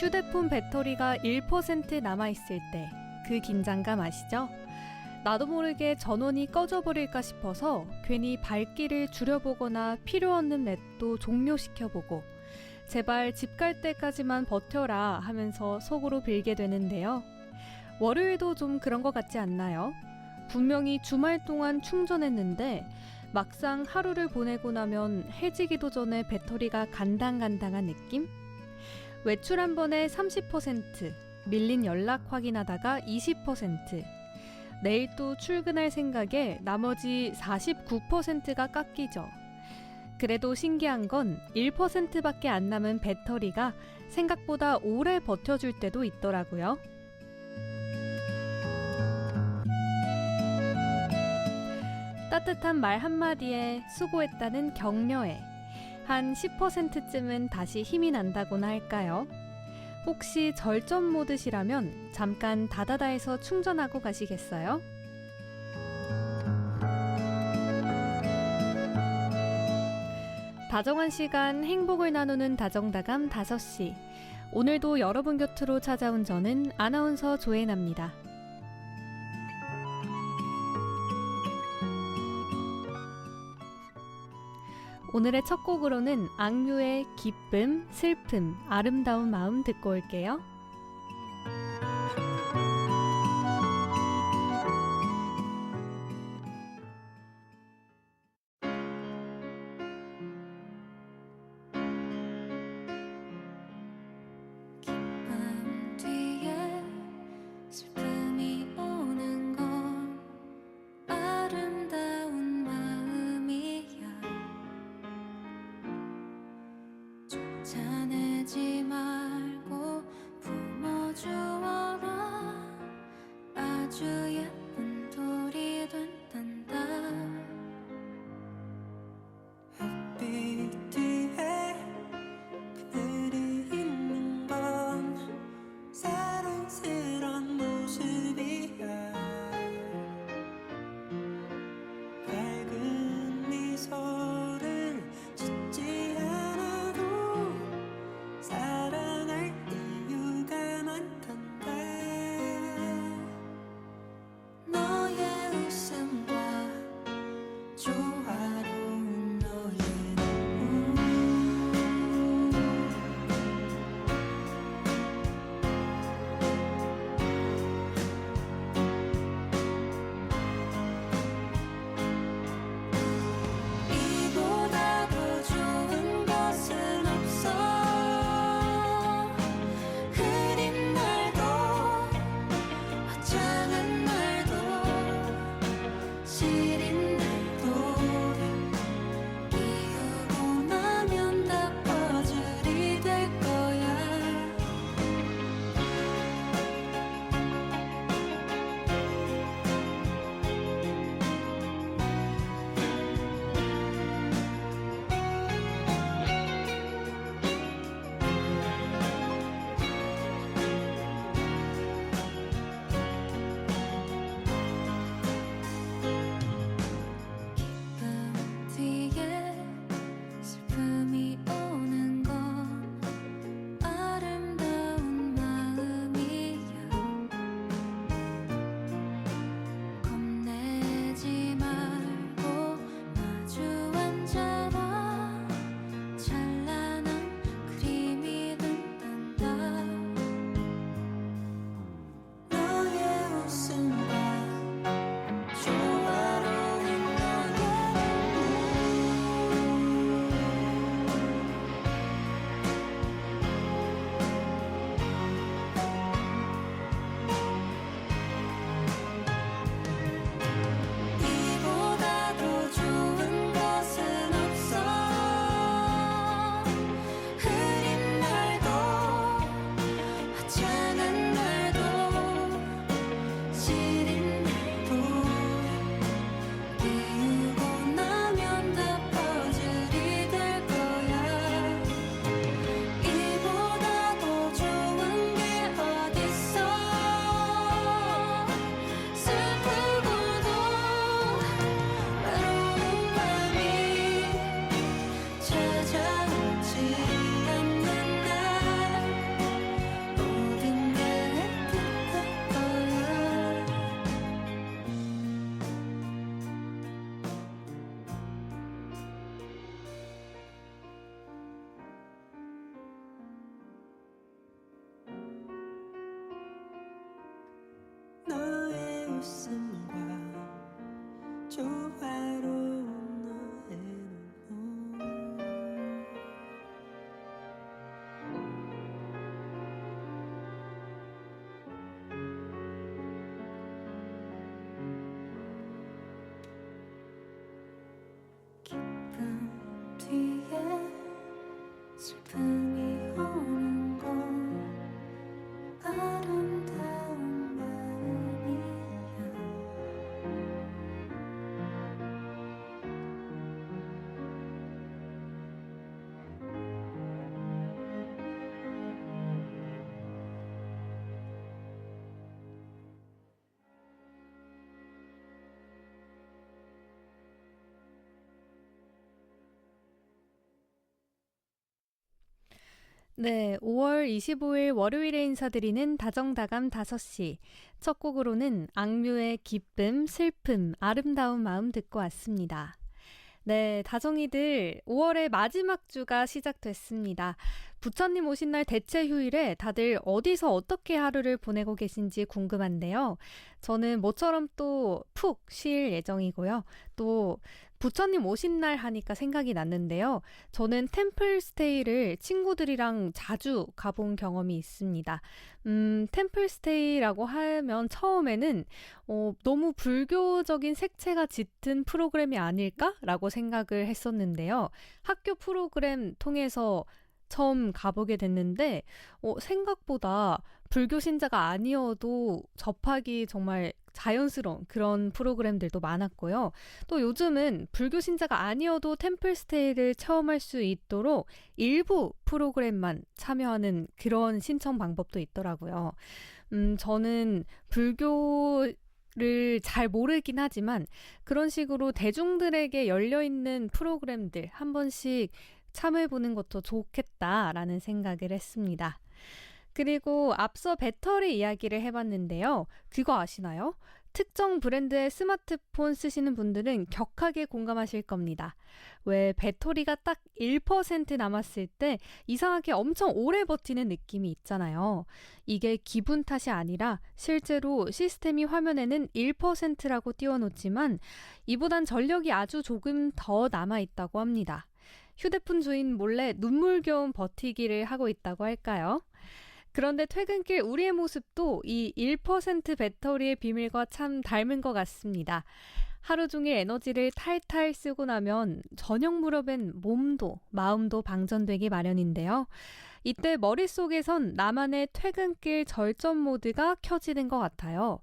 휴대폰 배터리가 1% 남아있을 때 그 긴장감 아시죠? 나도 모르게 전원이 꺼져버릴까 싶어서 괜히 밝기를 줄여보거나 필요 없는 넷도 종료시켜보고 제발 집 갈 때까지만 버텨라 하면서 속으로 빌게 되는데요. 월요일도 좀 그런 것 같지 않나요? 분명히 주말 동안 충전했는데 막상 하루를 보내고 나면 해지기도 전에 배터리가 간당간당한 느낌? 외출 한 번에 30%, 밀린 연락 확인하다가 20%, 내일 또 출근할 생각에 나머지 49%가 깎이죠. 그래도 신기한 건 1%밖에 안 남은 배터리가 생각보다 오래 버텨줄 때도 있더라고요. 따뜻한 말 한마디에 수고했다는 격려에 한 10%쯤은 다시 힘이 난다고나 할까요? 혹시 절전 모드시라면 잠깐 다다다해서 충전하고 가시겠어요? 다정한 시간 행복을 나누는 다정다감 5시. 오늘도 여러분 곁으로 찾아온 저는 아나운서 조혜나입니다. 오늘의 첫 곡으로는 악뮤의 기쁨, 슬픔, 아름다운 마음 듣고 올게요. 기쁨 뒤에 슬픔이 오는 건 아름다운 마음이야. 쫓아내지 말고 품어주어라. 아주 예쁜 돌이 된단다. 햇빛 뒤에 그늘이 있는 건 사랑스런 모습이야. 밝은 미소를 짓지 않아도 사랑할 이유가 많단다. 너의 웃음과 조화로운 너의 눈. 이보다 더 좋은 것은 없어. 흐린 날도 화창한 날도 시린 날도 네, 5월 25일 월요일에 인사드리는 다정다감 5시. 첫 곡으로는 악뮤의 기쁨, 슬픔, 아름다운 마음 듣고 왔습니다. 네, 다정이들 5월의 마지막 주가 시작됐습니다. 부처님 오신 날 대체 휴일에 다들 어디서 어떻게 하루를 보내고 계신지 궁금한데요. 저는 모처럼 또 푹 쉴 예정이고요. 또 부처님 오신 날 하니까 생각이 났는데요. 저는 템플스테이를 친구들이랑 자주 가본 경험이 있습니다. 템플스테이라고 하면 처음에는 너무 불교적인 색채가 짙은 프로그램이 아닐까라고 생각을 했었는데요. 학교 프로그램 통해서 처음 가보게 됐는데 생각보다 불교 신자가 아니어도 접하기 정말 자연스러운 그런 프로그램들도 많았고요. 또 요즘은 불교 신자가 아니어도 템플스테이를 체험할 수 있도록 일부 프로그램만 참여하는 그런 신청 방법도 있더라고요. 저는 불교를 잘 모르긴 하지만 그런 식으로 대중들에게 열려있는 프로그램들 한 번씩 참여해보는 것도 좋겠다라는 생각을 했습니다. 그리고 앞서 배터리 이야기를 해봤는데요. 그거 아시나요? 특정 브랜드의 스마트폰 쓰시는 분들은 격하게 공감하실 겁니다. 왜 배터리가 딱 1% 남았을 때 이상하게 엄청 오래 버티는 느낌이 있잖아요. 이게 기분 탓이 아니라 실제로 시스템이 화면에는 1%라고 띄워놓지만 이보단 전력이 아주 조금 더 남아있다고 합니다. 휴대폰 주인 몰래 눈물겨운 버티기를 하고 있다고 할까요? 그런데 퇴근길 우리의 모습도 이 1% 배터리의 비밀과 참 닮은 것 같습니다. 하루 종일 에너지를 탈탈 쓰고 나면 저녁 무렵엔 몸도 마음도 방전되기 마련인데요. 이때 머릿속에선 나만의 퇴근길 절전 모드가 켜지는 것 같아요.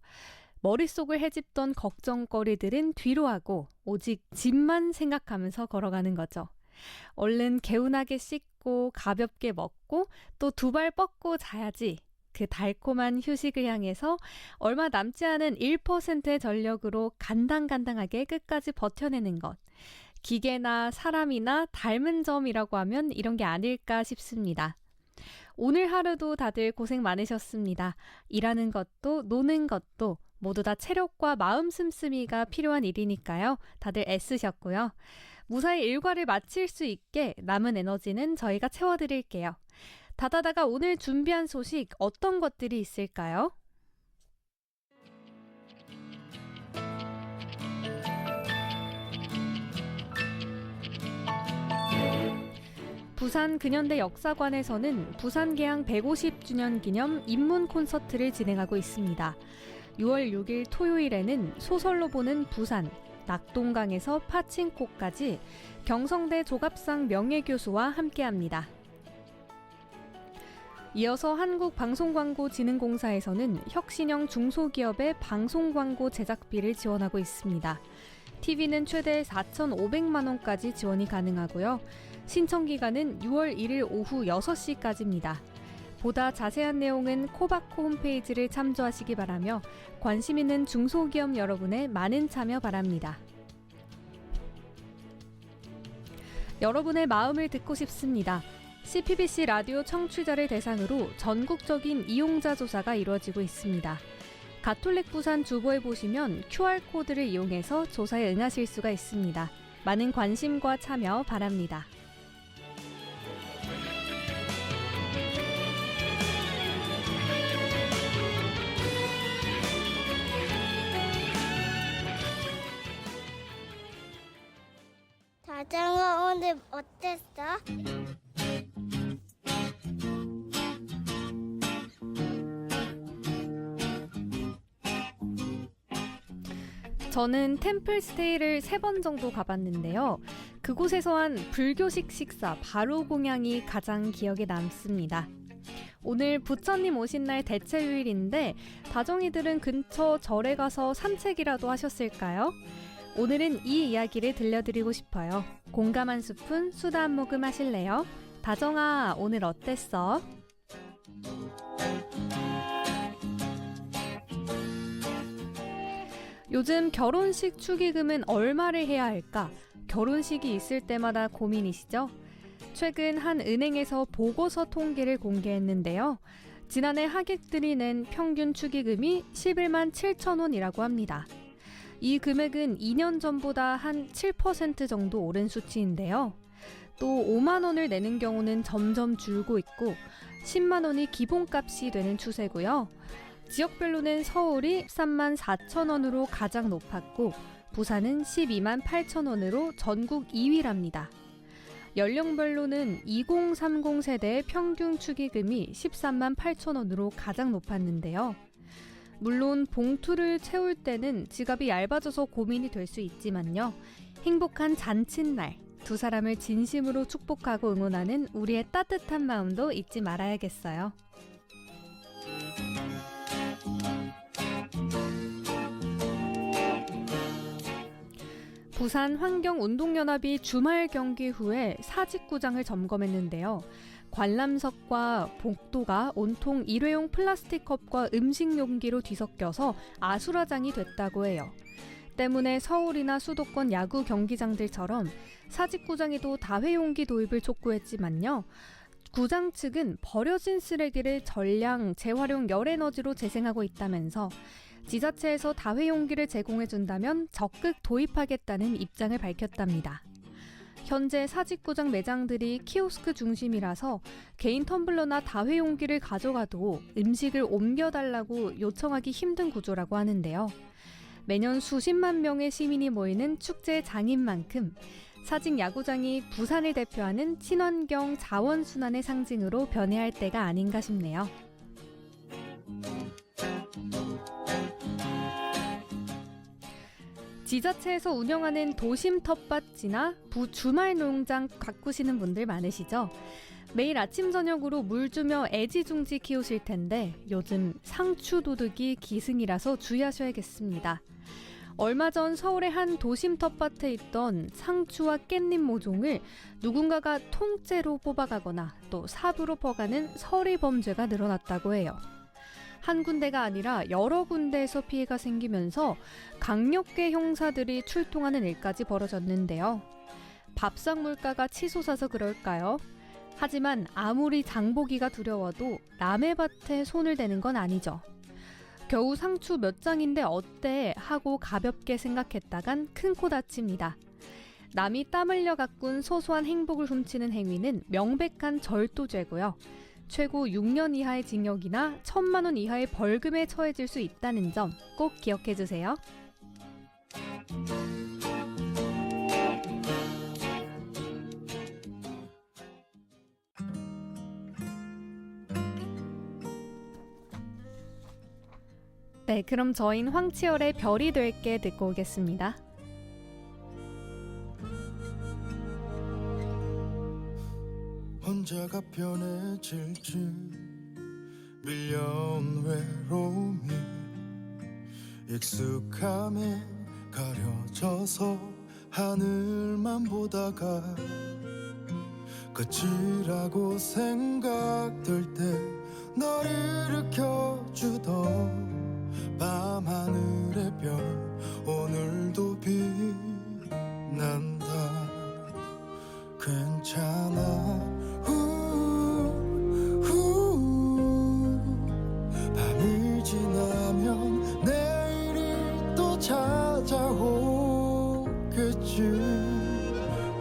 머릿속을 헤집던 걱정거리들은 뒤로 하고 오직 집만 생각하면서 걸어가는 거죠. 얼른 개운하게 씻고 가볍게 먹고 또 2발 뻗고 자야지. 그 달콤한 휴식을 향해서 얼마 남지 않은 1%의 전력으로 간당간당하게 끝까지 버텨내는 것. 기계나 사람이나 닮은 점이라고 하면 이런 게 아닐까 싶습니다. 오늘 하루도 다들 고생 많으셨습니다. 일하는 것도 노는 것도 모두 다 체력과 마음 씀씀이가 필요한 일이니까요. 다들 애쓰셨고요. 무사히 일과를 마칠 수 있게 남은 에너지는 저희가 채워드릴게요. 다다다가 오늘 준비한 소식 어떤 것들이 있을까요? 부산 근현대 역사관에서는 부산개항 150주년 기념 입문 콘서트를 진행하고 있습니다. 6월 6일 토요일에는 소설로 보는 부산, 낙동강에서 파친코까지 경성대 조갑상 명예교수와 함께합니다. 이어서 한국방송광고진흥공사에서는 혁신형 중소기업의 방송광고 제작비를 지원하고 있습니다. TV는 최대 4,500만 원까지 지원이 가능하고요. 신청 기간은 6월 1일 오후 6시까지입니다. 보다 자세한 내용은 코바코 홈페이지를 참조하시기 바라며 관심 있는 중소기업 여러분의 많은 참여 바랍니다. 여러분의 마음을 듣고 싶습니다. CPBC 라디오 청취자를 대상으로 전국적인 이용자 조사가 이루어지고 있습니다. 가톨릭 부산 주보에 보시면 QR코드를 이용해서 조사에 응하실 수가 있습니다. 많은 관심과 참여 바랍니다. 다정아 오늘 어땠어? 저는 템플스테이를 3번 정도 가봤는데요. 그곳에서 한 불교식 식사 바로공양이 가장 기억에 남습니다. 오늘 부처님 오신 날 대체 휴일인데 다정이들은 근처 절에 가서 산책이라도 하셨을까요? 오늘은 이 이야기를 들려드리고 싶어요. 공감 한 스푼, 수다 한 모금 하실래요? 다정아, 오늘 어땠어? 요즘 결혼식 축의금은 얼마를 해야 할까? 결혼식이 있을 때마다 고민이시죠? 최근 한 은행에서 보고서 통계를 공개했는데요. 지난해 하객들이 낸 평균 축의금이 11만 7천 원이라고 합니다. 이 금액은 2년 전보다 한 7% 정도 오른 수치인데요. 또 5만 원을 내는 경우는 점점 줄고 있고 10만 원이 기본값이 되는 추세고요. 지역별로는 서울이 13만 4천 원으로 가장 높았고 부산은 12만 8천 원으로 전국 2위랍니다. 연령별로는 2030 세대의 평균 축의금이 13만 8천 원으로 가장 높았는데요. 물론 봉투를 채울 때는 지갑이 얇아져서 고민이 될 수 있지만요. 행복한 잔칫날, 두 사람을 진심으로 축복하고 응원하는 우리의 따뜻한 마음도 잊지 말아야겠어요. 부산 환경운동연합이 주말 경기 후에 사직구장을 점검했는데요. 관람석과 복도가 온통 일회용 플라스틱 컵과 음식 용기로 뒤섞여서 아수라장이 됐다고 해요. 때문에 서울이나 수도권 야구 경기장들처럼 사직구장에도 다회용기 도입을 촉구했지만요. 구장 측은 버려진 쓰레기를 전량 재활용 열에너지로 재생하고 있다면서 지자체에서 다회용기를 제공해준다면 적극 도입하겠다는 입장을 밝혔답니다. 현재 사직구장 매장들이 키오스크 중심이라서 개인 텀블러나 다회용기를 가져가도 음식을 옮겨달라고 요청하기 힘든 구조라고 하는데요. 매년 수십만 명의 시민이 모이는 축제 장인 만큼 사직 야구장이 부산을 대표하는 친환경 자원순환의 상징으로 변해야 할 때가 아닌가 싶네요. 지자체에서 운영하는 도심 텃밭이나 주말 농장 가꾸시는 분들 많으시죠? 매일 아침 저녁으로 물 주며 애지중지 키우실 텐데 요즘 상추 도둑이 기승이라서 주의하셔야겠습니다. 얼마 전 서울의 한 도심 텃밭에 있던 상추와 깻잎 모종을 누군가가 통째로 뽑아가거나 또 삽으로 퍼가는 서리 범죄가 늘어났다고 해요. 한 군데가 아니라 여러 군데에서 피해가 생기면서 강력계 형사들이 출동하는 일까지 벌어졌는데요. 밥상 물가가 치솟아서 그럴까요? 하지만 아무리 장보기가 두려워도 남의 밭에 손을 대는 건 아니죠. 겨우 상추 몇 장인데 어때 하고 가볍게 생각했다간 큰 코 다칩니다. 남이 땀 흘려 가꾼 소소한 행복을 훔치는 행위는 명백한 절도죄고요. 최고 6년 이하의 징역이나 1,000만 원 이하의 벌금에 처해질 수 있다는 점 꼭 기억해 주세요. 네, 그럼 저희는 황치열의 별이 될게 듣고 오겠습니다. 혼자가 편해질 줄 밀려온 외로움이 익숙함에 가려져서 하늘만 보다가 끝이라고 생각될 때 널 일으켜주던 밤하늘의 별 오늘도 빛난다. 괜찮아 밤이 지나면 내일이 또 찾아오겠지.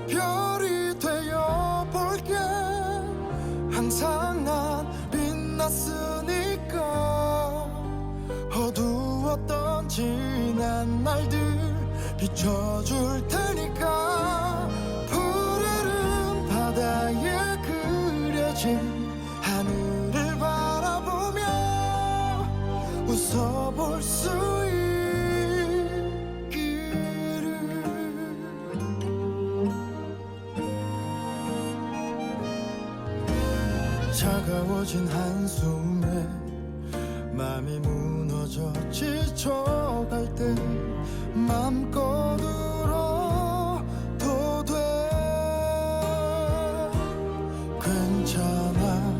별이 되어볼게. 항상 난 빛났으니까. 어두웠던 지난 날들 비춰줄 테니까. 푸르른 바다에 그려진 하늘을 바라보며 웃어볼 수 있기를. 차가워진 한숨에 맘이 무너져 지쳐갈 때 맘껏 울어도 돼. 괜찮아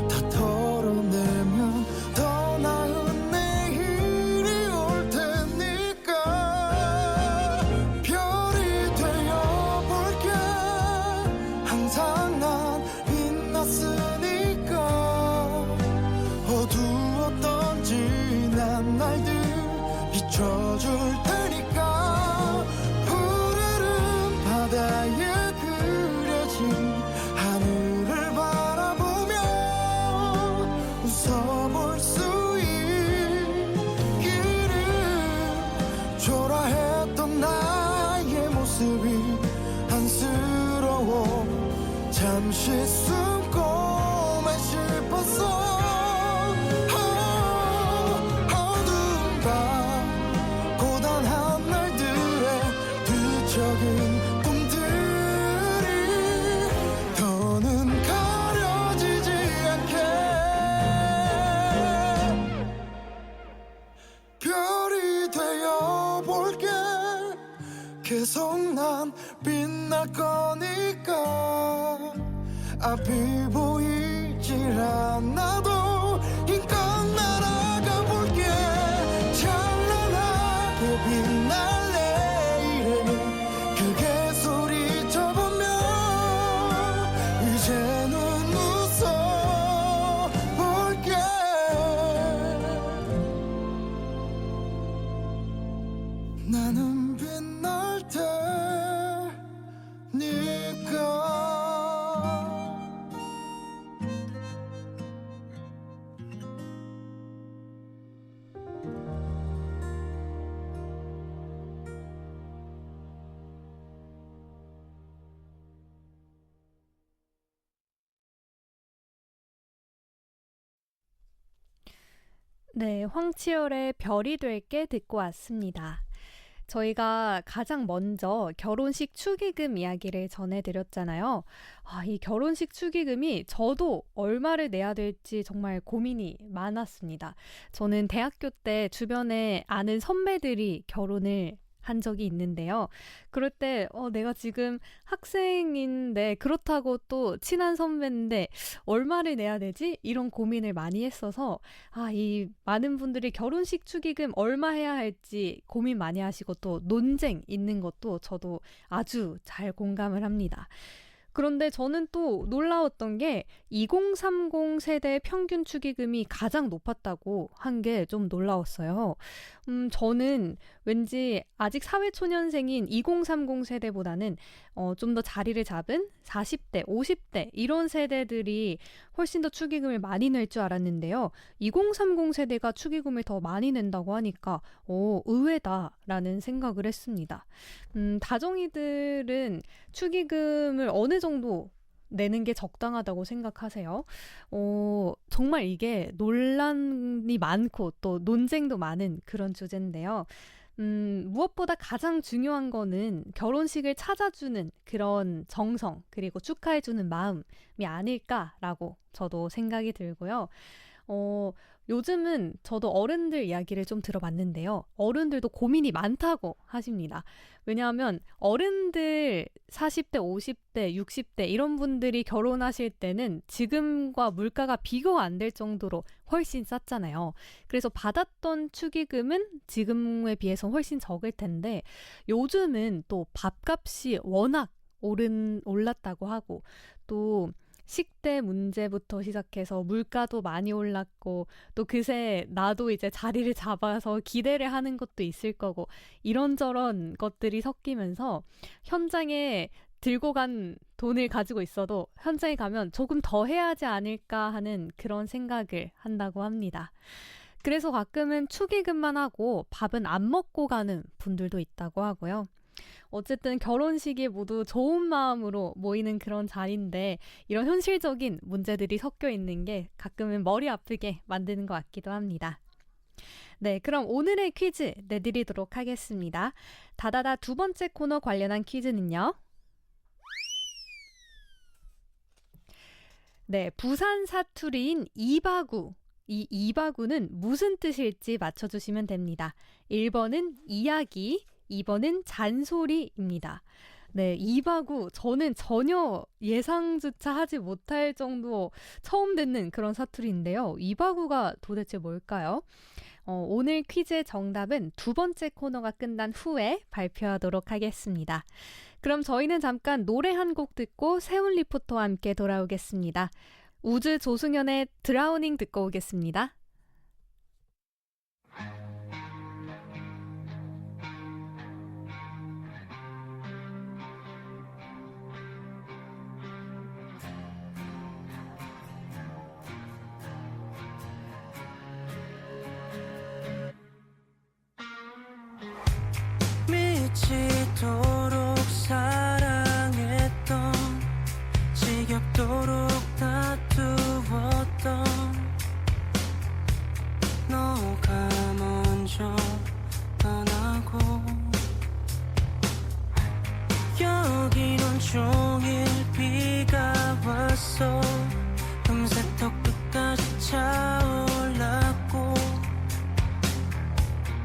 다 털어내면 더 나은 내일이 올 테니까. 별 들어줄 테니까 푸르른 바다에 그려진 하늘을 바라보며 웃어볼 수 있기를 초라했던 나의 모습이 안쓰러워 잠시 숨고만 싶었어 어두운 밤 고단한 날들의 뒤척인 꿈들이 더는 가려지지 않게 별이 되어 볼게 계속 난 빛날 거니까 앞이 보이질 않아도 힘껏 날아가 볼게 찬란하게 빛날 내일을 크게 소리쳐보며 이제는 웃어볼게 나는 빛날 테니까 네, 황치열의 별이 될게 듣고 왔습니다. 저희가 가장 먼저 결혼식 축의금 이야기를 전해드렸잖아요. 이 결혼식 축의금이 저도 얼마를 내야 될지 정말 고민이 많았습니다. 저는 대학교 때 주변에 아는 선배들이 결혼을 한 적이 있는데요. 그럴 때 내가 지금 학생인데 그렇다고 또 친한 선배인데 얼마를 내야 되지? 이런 고민을 많이 했어서 이 많은 분들이 결혼식 축의금 얼마 해야 할지 고민 많이 하시고 또 논쟁 있는 것도 저도 아주 잘 공감을 합니다. 그런데 저는 또 놀라웠던 게 2030 세대 평균 축의금이 가장 높았다고 한 게 좀 놀라웠어요. 저는 왠지 아직 사회초년생인 2030 세대보다는 좀 더 자리를 잡은 40대, 50대 이런 세대들이 훨씬 더 축의금을 많이 낼 줄 알았는데요. 2030 세대가 축의금을 더 많이 낸다고 하니까 의외다라는 생각을 했습니다. 다정이들은 축의금을 어느 정도 내는 게 적당하다고 생각하세요? 정말 이게 논란이 많고 또 논쟁도 많은 그런 주제인데요. 무엇보다 가장 중요한 거는 결혼식을 찾아주는 그런 정성 그리고 축하해주는 마음이 아닐까라고 저도 생각이 들고요. 요즘은 저도 어른들 이야기를 좀 들어봤는데요. 어른들도 고민이 많다고 하십니다. 왜냐하면 어른들 40대, 50대, 60대 이런 분들이 결혼하실 때는 지금과 물가가 비교가 안 될 정도로 훨씬 쌌잖아요. 그래서 받았던 축의금은 지금에 비해서 훨씬 적을 텐데 요즘은 또 밥값이 워낙 올랐다고 하고 또 식대 문제부터 시작해서 물가도 많이 올랐고 또 그새 나도 이제 자리를 잡아서 기대를 하는 것도 있을 거고 이런저런 것들이 섞이면서 현장에 들고 간 돈을 가지고 있어도 현장에 가면 조금 더 해야 하지 않을까 하는 그런 생각을 한다고 합니다. 그래서 가끔은 축의금만 하고 밥은 안 먹고 가는 분들도 있다고 하고요. 어쨌든 결혼식이 모두 좋은 마음으로 모이는 그런 자리인데 이런 현실적인 문제들이 섞여 있는 게 가끔은 머리 아프게 만드는 것 같기도 합니다. 네, 그럼 오늘의 퀴즈 내드리도록 하겠습니다. 다다다 두 번째 코너 관련한 퀴즈는요. 네, 부산 사투리인 이바구. 이 이바구는 무슨 뜻일지 맞춰주시면 됩니다. 1번은 이야기, 2번은 잔소리입니다. 네, 이바구 저는 전혀 예상조차 하지 못할 정도 처음 듣는 그런 사투리인데요. 이바구가 도대체 뭘까요? 오늘 퀴즈의 정답은 두 번째 코너가 끝난 후에 발표하도록 하겠습니다. 그럼 저희는 잠깐 노래 한 곡 듣고 세훈 리포터와 함께 돌아오겠습니다. 우즈 조승연의 드라우닝 듣고 오겠습니다. 종일 비가 왔어. 금세 또 끝까지 차올랐고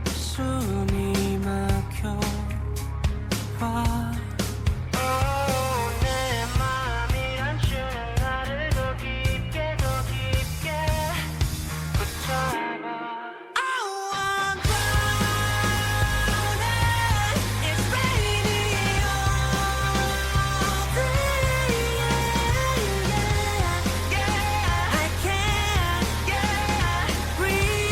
숨이 막혀 와. 내 맘이 감추는 나를 더 깊게 붙잡아. Oh, I'm drowning. It's raining all day. I can't breathe.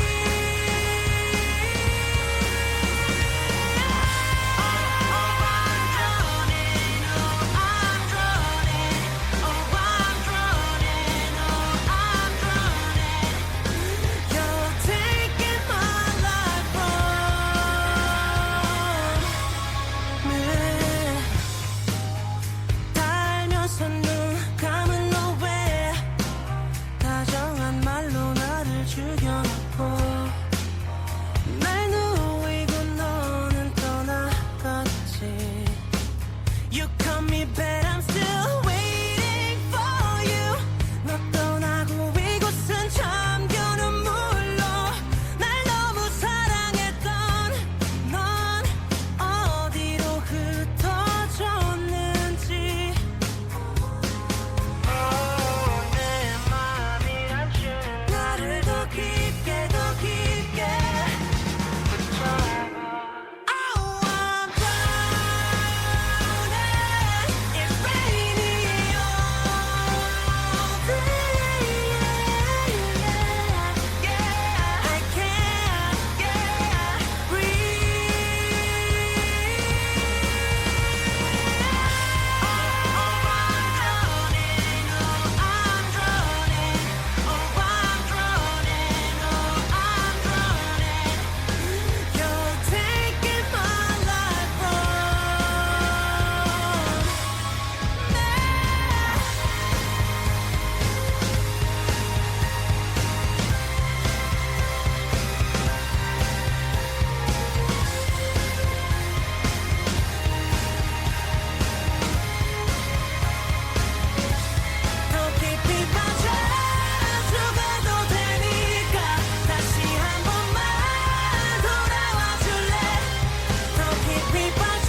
You're taking my life from me. 달면서 눈 감은 너왜 다정한 말로 나를 죽여놓고 날 누이고 너는 떠나갔지. You call me but I'm still waiting for you. 너 떠나고 이곳은 잠겨 눈물로 날 너무 사랑했던 넌 어디로 흩어졌는지. 내 맘이 감추는 나를 더 깊게 붙잡아. Oh, I'm drowning. It's raining all day. I can't breathe. You're taking my life from 더 깊이 빠져 죽어도 되니까 다시 한 번만 돌아와 줄래. 더 깊이 빠져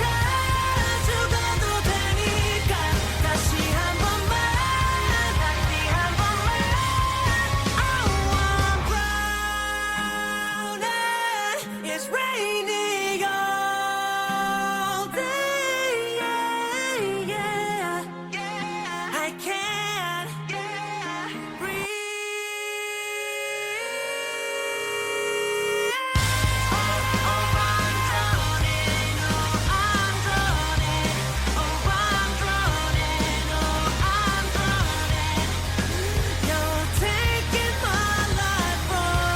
죽어도 되니까 다시 한 번만. Oh, I'm drowning. It's raining all day. I can't breathe. You're taking my life from me.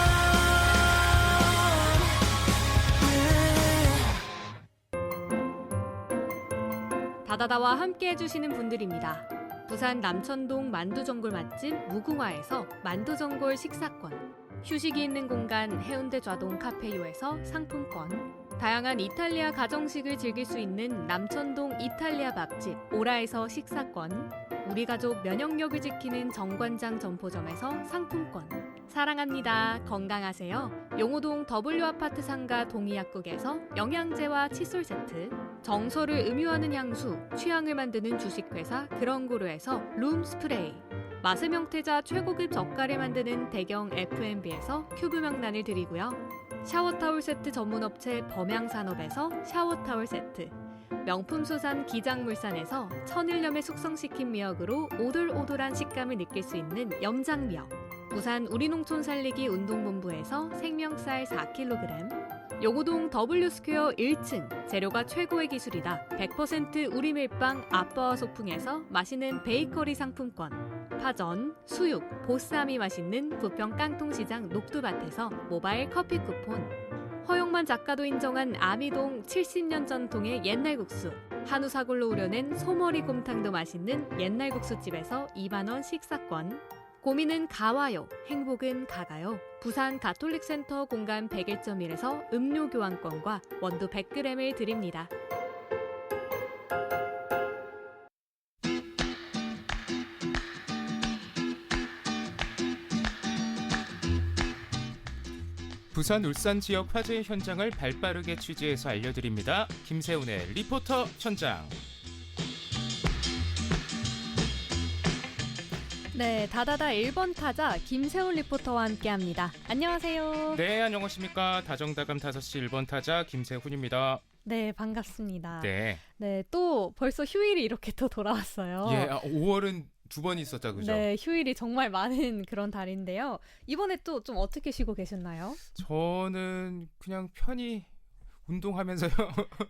다다다와 함께 해주시는 분들입니다. 부산 남천동 만두전골 맛집 무궁화에서 만두전골 식사권, 휴식이 있는 공간 해운대 좌동 카페요에서 상품권, 다양한 이탈리아 가정식을 즐길 수 있는 남천동 이탈리아 밥집 오라에서 식사권, 우리 가족 면역력을 지키는 정관장 점포점에서 상품권, 사랑합니다. 건강하세요. 용호동 W아파트 상가 동의약국에서 영양제와 칫솔 세트, 정서를 음유하는 향수, 취향을 만드는 주식회사 그런고르에서 룸 스프레이, 맛의 명태자 최고급 젓갈을 만드는 대경 F&B에서 큐브 명란을 드리고요. 샤워타올 세트 전문업체 범양산업에서 샤워타올 세트, 명품 수산 기장물산에서 천일염에 숙성시킨 미역으로 오돌오돌한 식감을 느낄 수 있는 염장미역, 부산 우리농촌 살리기 운동본부에서 생명쌀 4kg, 용호동 W스퀘어 1층 재료가 최고의 기술이다 100% 우리 밀빵 아빠와 소풍에서 맛있는 베이커리 상품권, 파전, 수육, 보쌈이 맛있는 부평 깡통시장 녹두밭에서 모바일 커피 쿠폰, 허용만 작가도 인정한 아미동 70년 전통의 옛날국수, 한우 사골로 우려낸 소머리 곰탕도 맛있는 옛날국수집에서 2만원 식사권, 고민은 가와요, 행복은 가가요, 부산 가톨릭센터 공간 101.1에서 음료 교환권과 원두 100g을 드립니다. 부산 울산 지역 화재 현장을 발빠르게 취재해서 알려드립니다. 김세훈의 리포터 현장. 네, 다다다 1번 타자 김세훈 리포터와 함께합니다. 안녕하세요. 네, 안녕하십니까. 다정다감 5시 1번 타자 김세훈입니다. 네, 반갑습니다. 네. 네, 또 벌써 휴일이 이렇게 또 돌아왔어요. 예, 5월은 2번 있었다, 그죠? 네, 휴일이 정말 많은 그런 달인데요. 이번에 또 좀 어떻게 쉬고 계셨나요? 저는 그냥 편히 운동하면서요.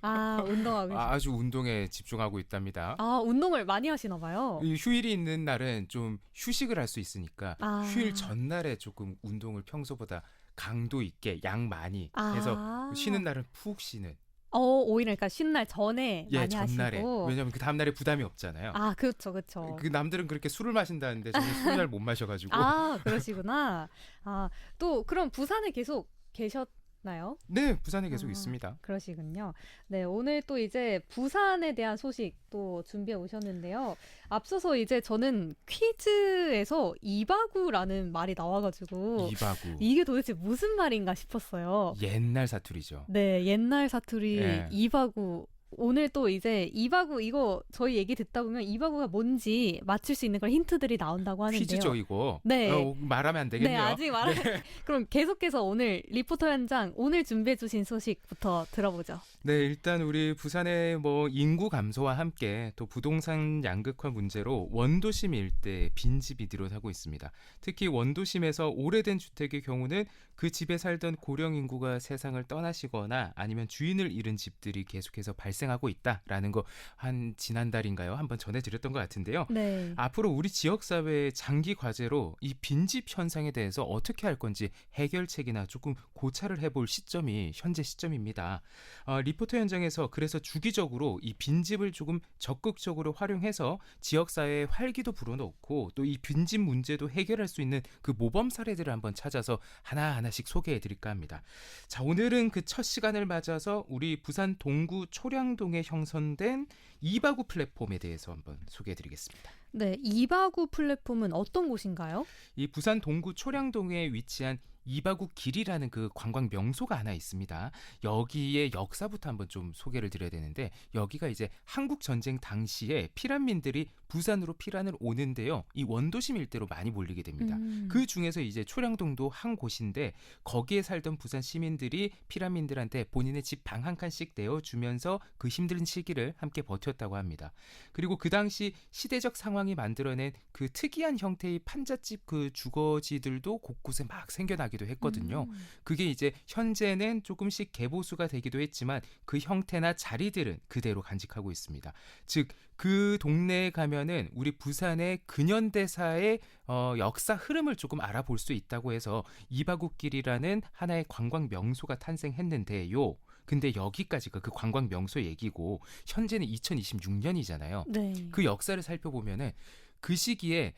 아, 운동하고 계셨 아주 운동에 집중하고 있답니다. 아, 운동을 많이 하시나 봐요. 이 휴일이 있는 날은 좀 휴식을 할 수 있으니까 아. 휴일 전날에 조금 운동을 평소보다 강도 있게 양 많이 아. 해서 쉬는 날은 푹 쉬는. 오히려 그러니까 쉬는 날 전에 예, 많이 전날에. 하시고. 왜냐면 그 다음날에 부담이 없잖아요. 아, 그렇죠, 그렇죠. 그 남들은 그렇게 술을 마신다는데 저는 술을 잘 못 마셔가지고. 아, 그러시구나. 아, 또 그럼 부산에 계속 계셨나요? 네, 부산에 계속 아, 있습니다. 그러시군요. 네, 오늘 또 이제 부산에 대한 소식 또 준비해 오셨는데요. 앞서서 이제 저는 퀴즈에서 이바구라는 말이 나와가지고 이바구. 이게 도대체 무슨 말인가 싶었어요. 옛날 사투리죠. 네, 옛날 사투리 예. 이바구. 오늘 또 이제 이바구 이거 저희 얘기 듣다 보면 이바구가 뭔지 맞출 수 있는 그런 힌트들이 나온다고 하는데요. 퀴즈죠, 이거. 네. 말하면 안 네, 되겠네요. 아직 그럼 계속해서 오늘 리포터 현장 오늘 준비해 주신 소식부터 들어보죠. 네, 일단 우리 부산의 인구 감소와 함께 또 부동산 양극화 문제로 원도심 일대 빈집이 늘어나고 있습니다. 특히 원도심에서 오래된 주택의 경우는 그 집에 살던 고령 인구가 세상을 떠나시거나 아니면 주인을 잃은 집들이 계속해서 발생하고 있다라는 거 한 지난달인가요? 한번 전해드렸던 것 같은데요. 네. 앞으로 우리 지역사회의 장기 과제로 이 빈집 현상에 대해서 어떻게 할 건지 해결책이나 조금 고찰을 해볼 시점이 현재 시점입니다. 리포터 현장에서 그래서 주기적으로 이 빈집을 조금 적극적으로 활용해서 지역사회에 활기도 불어넣고 또 이 빈집 문제도 해결할 수 있는 그 모범 사례들을 한번 찾아서 하나하나씩 소개해드릴까 합니다. 자, 오늘은 그 첫 시간을 맞아서 우리 부산 동구 초량동에 형성된 이바구 플랫폼에 대해서 한번 소개해드리겠습니다. 네, 이바구 플랫폼은 어떤 곳인가요? 이 부산 동구 초량동에 위치한 이바구 길이라는 그 관광 명소가 하나 있습니다. 여기의 역사부터 한번 좀 소개를 드려야 되는데 여기가 이제 한국 전쟁 당시에 피란민들이 부산으로 피란을 오는데요. 이 원도심 일대로 많이 몰리게 됩니다. 그 중에서 이제 초량동도 한 곳인데 거기에 살던 부산 시민들이 피란민들한테 본인의 집 방 한 칸씩 내어주면서 그 힘든 시기를 함께 버텼다고 합니다. 그리고 그 당시 시대적 상황이 만들어낸 그 특이한 형태의 판잣집 그 주거지들도 곳곳에 막 생겨나기도 했거든요. 그게 이제 현재는 조금씩 개보수가 되기도 했지만 그 형태나 자리들은 그대로 간직하고 있습니다. 즉 그 동네에 가면은 우리 부산의 근현대사의 역사 흐름을 조금 알아볼 수 있다고 해서 이바구길이라는 하나의 관광 명소가 탄생했는데요. 근데 여기까지가 그 관광 명소 얘기고 현재는 2026년이잖아요. 네. 그 역사를 살펴보면은 그 시기에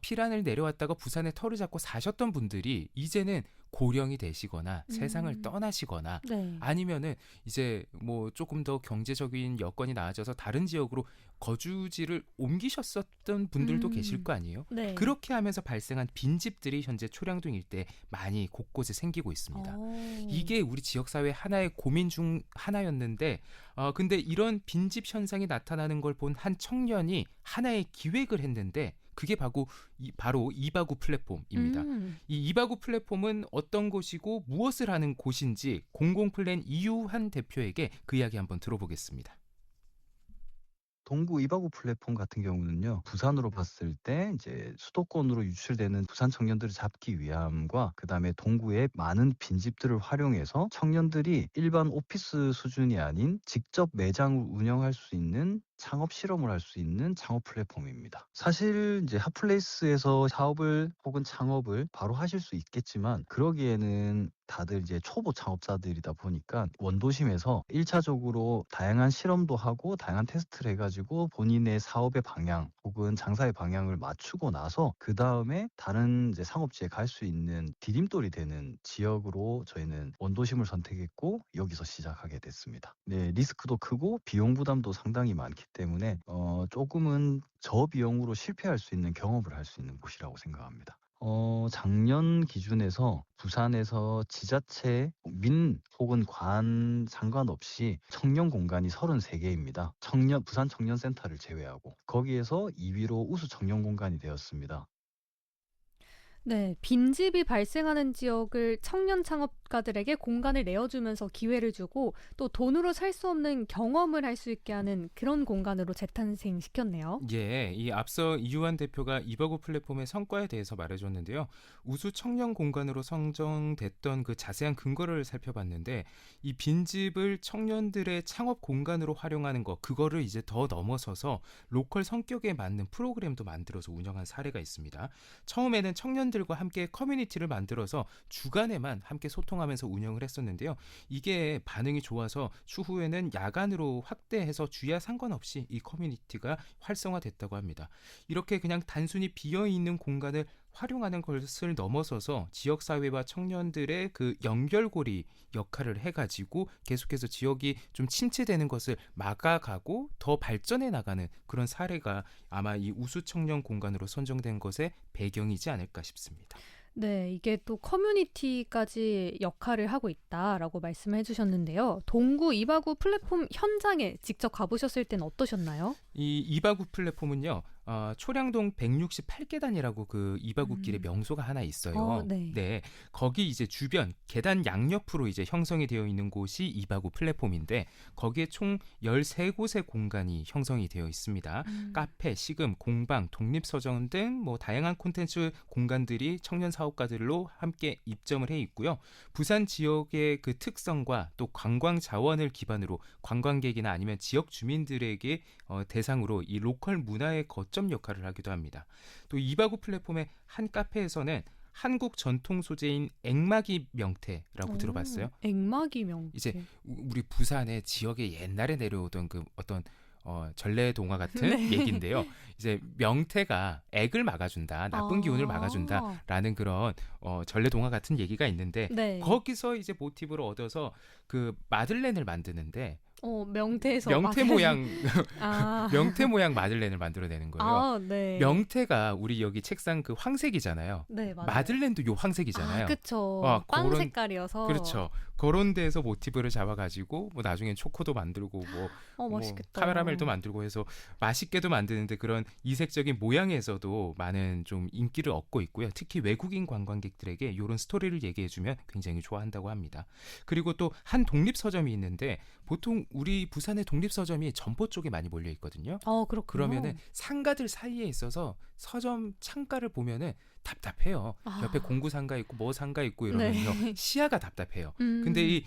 피란을 내려왔다가 부산에 터를 잡고 사셨던 분들이 이제는 고령이 되시거나 세상을 떠나시거나 네. 아니면은 이제 조금 더 경제적인 여건이 나아져서 다른 지역으로 거주지를 옮기셨었던 분들도 계실 거 아니에요. 네. 그렇게 하면서 발생한 빈집들이 현재 초량동 일대에 많이 곳곳에 생기고 있습니다. 이게 우리 지역사회 하나의 고민 중 하나였는데 근데 이런 빈집 현상이 나타나는 걸 본 한 청년이 하나의 기획을 했는데 그게 바로 이바구 플랫폼입니다. 이 이바구 플랫폼은 어떤 곳이고 무엇을 하는 곳인지 공공플랜 이유한 대표에게 그 이야기 한번 들어보겠습니다. 동구 이바구 플랫폼 같은 경우는요, 부산으로 봤을 때 이제 수도권으로 유출되는 부산 청년들을 잡기 위함과 그다음에 동구의 많은 빈집들을 활용해서 청년들이 일반 오피스 수준이 아닌 직접 매장을 운영할 수 있는 창업 실험을 할 수 있는 창업 플랫폼입니다. 사실 이제 핫플레이스에서 사업을 혹은 창업을 바로 하실 수 있겠지만 그러기에는 다들 이제 초보 창업자들이다 보니까 원도심에서 1차적으로 다양한 실험도 하고 다양한 테스트를 해가지고 본인의 사업의 방향 혹은 장사의 방향을 맞추고 나서 그 다음에 다른 이제 상업지에 갈 수 있는 디딤돌이 되는 지역으로 저희는 원도심을 선택했고 여기서 시작하게 됐습니다. 네, 리스크도 크고 비용 부담도 상당히 많기 때문에 조금은 저비용으로 실패할 수 있는 경험을 할 수 있는 곳이라고 생각합니다. 작년 기준에서 부산에서 지자체, 민 혹은 관 상관없이 청년 공간이 33개입니다. 부산 청년센터를 제외하고 거기에서 2위로 우수 청년 공간이 되었습니다. 네, 빈집이 발생하는 지역을 청년 창업가들에게 공간을 내어주면서 기회를 주고 또 돈으로 살 수 없는 경험을 할 수 있게 하는 그런 공간으로 재탄생시켰네요. 예, 이 앞서 이유한 대표가 이바구 플랫폼의 성과에 대해서 말해줬는데요. 우수 청년 공간으로 선정됐던 그 자세한 근거를 살펴봤는데 이 빈집을 청년들의 창업 공간으로 활용하는 거, 그거를 이제 더 넘어서서 로컬 성격에 맞는 프로그램도 만들어서 운영한 사례가 있습니다. 처음에는 청년들과 함께 커뮤니티를 만들어서 주간에만 함께 소통하면서 운영을 했었는데요. 이게 반응이 좋아서 추후에는 야간으로 확대해서 주야 상관없이 이 커뮤니티가 활성화됐다고 합니다. 이렇게 그냥 단순히 비어있는 공간을 활용하는 것을 넘어서서 지역사회와 청년들의 그 연결고리 역할을 해가지고 계속해서 지역이 좀 침체되는 것을 막아가고 더 발전해 나가는 그런 사례가 아마 이 우수 청년 공간으로 선정된 것의 배경이지 않을까 싶습니다. 네, 이게 또 커뮤니티까지 역할을 하고 있다라고 말씀해 주셨는데요. 동구 이바구 플랫폼 현장에 직접 가보셨을 때는 어떠셨나요? 이 이바구 플랫폼은요, 초량동 168계단이라고 그 이바구길의 명소가 하나 있어요. 네. 거기 이제 주변 계단 양옆으로 이제 형성이 되어 있는 곳이 이바구 플랫폼인데 거기에 총 13곳의 공간이 형성이 되어 있습니다. 카페, 시금, 공방, 독립서점 등 뭐 다양한 콘텐츠 공간들이 청년 사업가들로 함께 입점을 해 있고요. 부산 지역의 그 특성과 또 관광 자원을 기반으로 관광객이나 아니면 지역 주민들에게 대상으로 이 로컬 문화의 거점 역할을 하기도 합니다. 또 이바구 플랫폼의 한 카페에서는 한국 전통 소재인 앵마기 명태라고 들어봤어요? 앵마기 명태. 이제 우리 부산의 지역에 옛날에 내려오던 그 어떤 전래동화 같은 네. 얘기인데요. 이제 명태가 액을 막아준다, 나쁜 기운을 막아준다라는 그런 전래동화 같은 얘기가 있는데 네. 거기서 이제 모티브를 얻어서 그 마들렌을 만드는데 명태에서 명태 모양 아. 명태 모양 마들렌을 만들어내는 거예요. 네. 명태가 우리 여기 책상 그 황색이잖아요. 네, 맞아요. 마들렌도 요 황색이잖아요. 그쵸. 빵 그런- 색깔이어서. 그렇죠. 그런 데에서 모티브를 잡아가지고 뭐 나중엔 초코도 만들고 뭐 맛있겠다. 카라멜도 만들고 해서 맛있게도 만드는데 그런 이색적인 모양에서도 많은 좀 인기를 얻고 있고요. 특히 외국인 관광객들에게 이런 스토리를 얘기해주면 굉장히 좋아한다고 합니다. 그리고 또 한 독립서점이 있는데 보통 우리 부산의 독립서점이 점포 쪽에 많이 몰려 있거든요. 그렇군요. 그러면은 상가들 사이에 있어서 서점 창가를 보면은 답답해요. 옆에 공구 상가 있고 뭐 상가 있고 이러면요. 네. 시야가 답답해요. 근데 이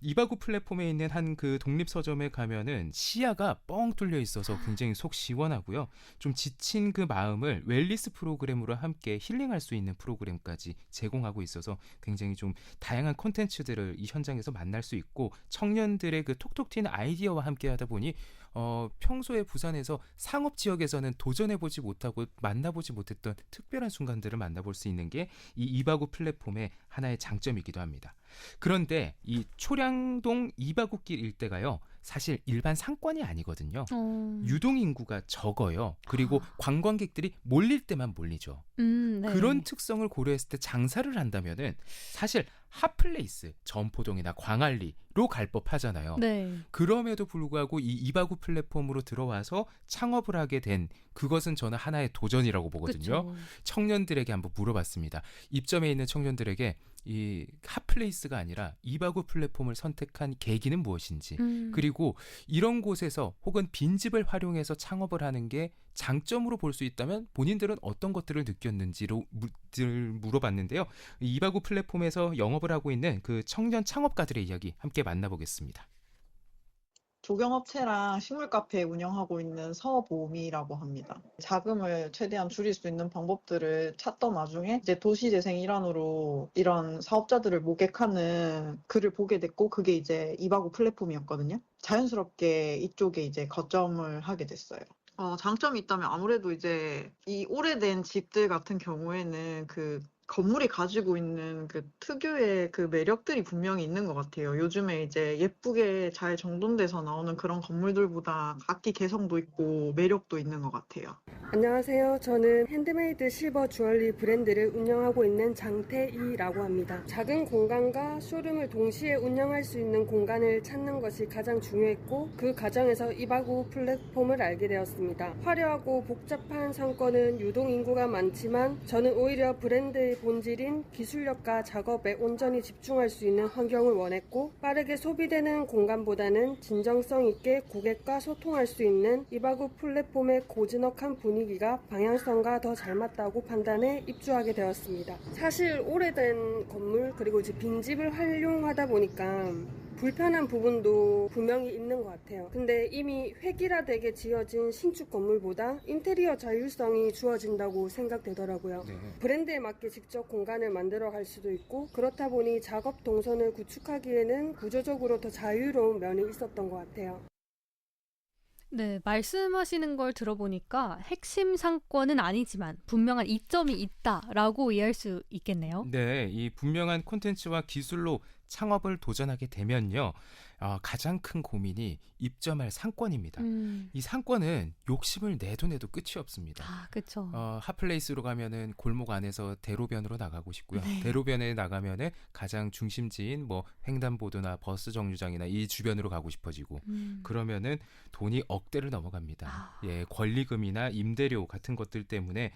이바구 플랫폼에 있는 한 그 독립 서점에 가면은 시야가 뻥 뚫려 있어서 굉장히 속 시원하고요. 좀 지친 그 마음을 웰니스 프로그램으로 함께 힐링할 수 있는 프로그램까지 제공하고 있어서 굉장히 좀 다양한 콘텐츠들을 이 현장에서 만날 수 있고 청년들의 그 톡톡 튀는 아이디어와 함께 하다 보니 평소에 부산에서 상업 지역에서는 도전해보지 못하고 만나보지 못했던 특별한 순간들을 만나볼 수 있는 게 이 이바구 플랫폼의 하나의 장점이기도 합니다. 그런데 이 초량동 이바구길 일대가요. 사실 일반 상권이 아니거든요. 유동 인구가 적어요. 그리고 관광객들이 몰릴 때만 몰리죠. 네. 그런 특성을 고려했을 때 장사를 한다면은 사실 핫플레이스, 점포동이나 광안리로 갈 법하잖아요. 네. 그럼에도 불구하고 이 이바구 플랫폼으로 들어와서 창업을 하게 된 그것은 저는 하나의 도전이라고 보거든요. 그쵸. 청년들에게 한번 물어봤습니다. 입점에 있는 청년들에게 이 핫플레이스가 아니라 이바구 플랫폼을 선택한 계기는 무엇인지 그리고 이런 곳에서 혹은 빈집을 활용해서 창업을 하는 게 장점으로 볼 수 있다면 본인들은 어떤 것들을 느꼈는지를 물어봤는데요. 이바구 플랫폼에서 영업을 하고 있는 그 청년 창업가들의 이야기 함께 만나보겠습니다. 조경업체랑 식물 카페 운영하고 있는 서보미라고 합니다. 자금을 최대한 줄일 수 있는 방법들을 찾던 와중에 이제 도시재생 일환으로 이런 사업자들을 모객하는 글을 보게 됐고 그게 이제 이바구 플랫폼이었거든요. 자연스럽게 이쪽에 이제 거점을 하게 됐어요. 장점이 있다면 아무래도 이제 이 오래된 집들 같은 경우에는 그 건물이 가지고 있는 그 특유의 그 매력들이 분명히 있는 것 같아요. 요즘에 이제 예쁘게 잘 정돈돼서 나오는 그런 건물들보다 각기 개성도 있고 매력도 있는 것 같아요. 안녕하세요. 저는 핸드메이드 실버 주얼리 브랜드를 운영하고 있는 장태희라고 합니다. 작은 공간과 쇼룸을 동시에 운영할 수 있는 공간을 찾는 것이 가장 중요했고 그 과정에서 이바구 플랫폼을 알게 되었습니다. 화려하고 복잡한 상권은 유동인구가 많지만 저는 오히려 브랜드의 본질인 기술력과 작업에 온전히 집중할 수 있는 환경을 원했고 빠르게 소비되는 공간보다는 진정성 있게 고객과 소통할 수 있는 이바구 플랫폼의 고즈넉한 분위기가 방향성과 더 잘 맞다고 판단해 입주하게 되었습니다. 사실 오래된 건물 그리고 이제 빈집을 활용하다 보니까 불편한 부분도 분명히 있는 것 같아요. 근데 이미 획일화되게 지어진 신축 건물보다 인테리어 자율성이 주어진다고 생각되더라고요. 네. 브랜드에 맞게 직접 공간을 만들어 갈 수도 있고 그렇다 보니 작업 동선을 구축하기에는 구조적으로 더 자유로운 면이 있었던 것 같아요. 네, 말씀하시는 걸 들어보니까 핵심 상권은 아니지만 분명한 이점이 있다라고 이해할 수 있겠네요. 네, 이 분명한 콘텐츠와 기술로 창업을 도전하게 되면요, 가장 큰 고민이 입점할 상권입니다. 이 상권은 욕심을 내도 끝이 없습니다. 아, 그렇죠. 핫플레이스로 가면은 골목 안에서 대로변으로 나가고 싶고요. 네. 대로변에 나가면은 가장 중심지인 뭐 횡단보도나 버스 정류장이나 이 주변으로 가고 싶어지고 그러면은 돈이 억대를 넘어갑니다. 아. 예, 권리금이나 임대료 같은 것들 때문에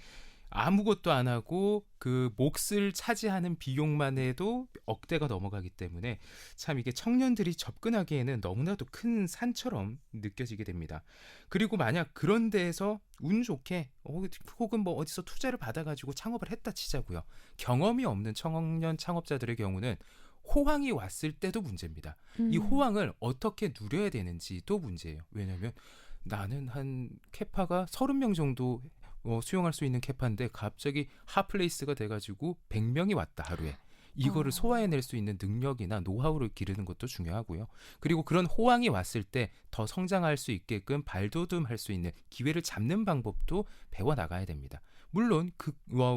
아무것도 안 하고 그 몫을 차지하는 비용만 해도 억대가 넘어가기 때문에 참 이게 청년들이 접근하기에는 너무나도 큰 산처럼 느껴지게 됩니다. 그리고 만약 그런 데에서 운 좋게 혹은 뭐 어디서 투자를 받아가지고 창업을 했다 치자고요. 경험이 없는 청년 창업자들의 경우는 호황이 왔을 때도 문제입니다. 이 호황을 어떻게 누려야 되는지도 문제예요. 왜냐하면 나는 한 캐파가 30명 정도 수용할 수 있는 캐파인데 갑자기 핫플레이스가 돼가지고 100명이 왔다 하루에. 이거를 소화해낼 수 있는 능력이나 노하우를 기르는 것도 중요하고요. 그리고 그런 호황이 왔을 때 더 성장할 수 있게끔 발돋움할 수 있는 기회를 잡는 방법도 배워나가야 됩니다. 물론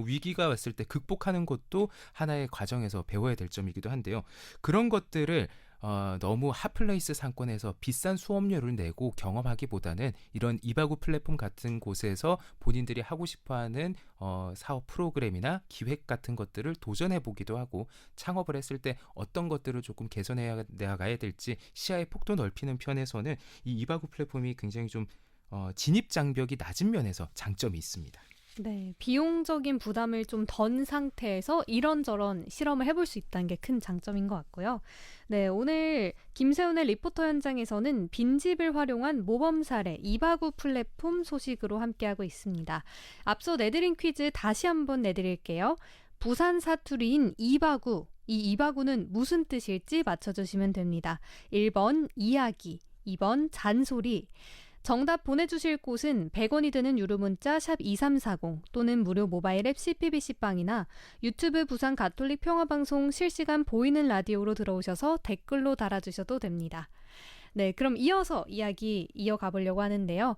위기가 왔을 때 극복하는 것도 하나의 과정에서 배워야 될 점이기도 한데요. 그런 것들을 너무 핫플레이스 상권에서 비싼 수업료를 내고 경험하기보다는 이런 이바구 플랫폼 같은 곳에서 본인들이 하고 싶어하는 사업 프로그램이나 기획 같은 것들을 도전해 보기도 하고 창업을 했을 때 어떤 것들을 조금 개선해 나가야 될지 시야의 폭도 넓히는 편에서는 이 이바구 플랫폼이 굉장히 좀 진입 장벽이 낮은 면에서 장점이 있습니다. 네, 비용적인 부담을 좀 덜 상태에서 이런저런 실험을 해볼 수 있다는 게 큰 장점인 것 같고요. 네, 오늘 김세훈의 리포터 현장에서는 빈집을 활용한 모범 사례 이바구 플랫폼 소식으로 함께하고 있습니다. 앞서 내드린 퀴즈 다시 한번 내드릴게요. 부산 사투리인 이바구, 이 이바구는 무슨 뜻일지 맞춰주시면 됩니다. 1번 이야기, 2번 잔소리. 정답 보내주실 곳은 100원이 드는 유료 문자 샵 2340 또는 무료 모바일 앱 CPBC빵이나 유튜브 부산 가톨릭 평화방송 실시간 보이는 라디오로 들어오셔서 댓글로 달아주셔도 됩니다. 네, 그럼 이어서 이야기 이어가 보려고 하는데요.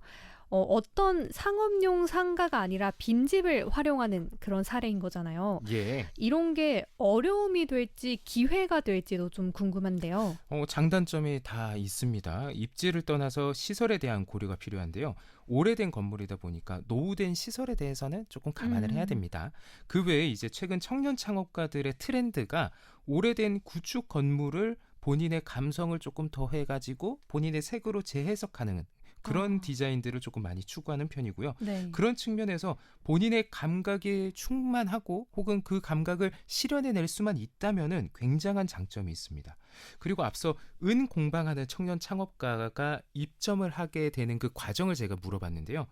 어떤 상업용 상가가 아니라 빈집을 활용하는 그런 사례인 거잖아요. 예. 이런 게 어려움이 될지 기회가 될지도 좀 궁금한데요. 장단점이 다 있습니다. 입지를 떠나서 시설에 대한 고려가 필요한데요. 오래된 건물이다 보니까 노후된 시설에 대해서는 조금 감안을 해야 됩니다. 그 외에 이제 최근 청년 창업가들의 트렌드가 오래된 구축 건물을 본인의 감성을 조금 더해가지고 본인의 색으로 재해석하는 그런 디자인들을 조금 많이 추구하는 편이고요. 네. 그런 측면에서 본인의 감각에 충만하고 혹은 그 감각을 실현해낼 수만 있다면은 굉장한 장점이 있습니다. 그리고 앞서 은공방하는 청년 창업가가 입점을 하게 되는 그 과정을 제가 물어봤는데요.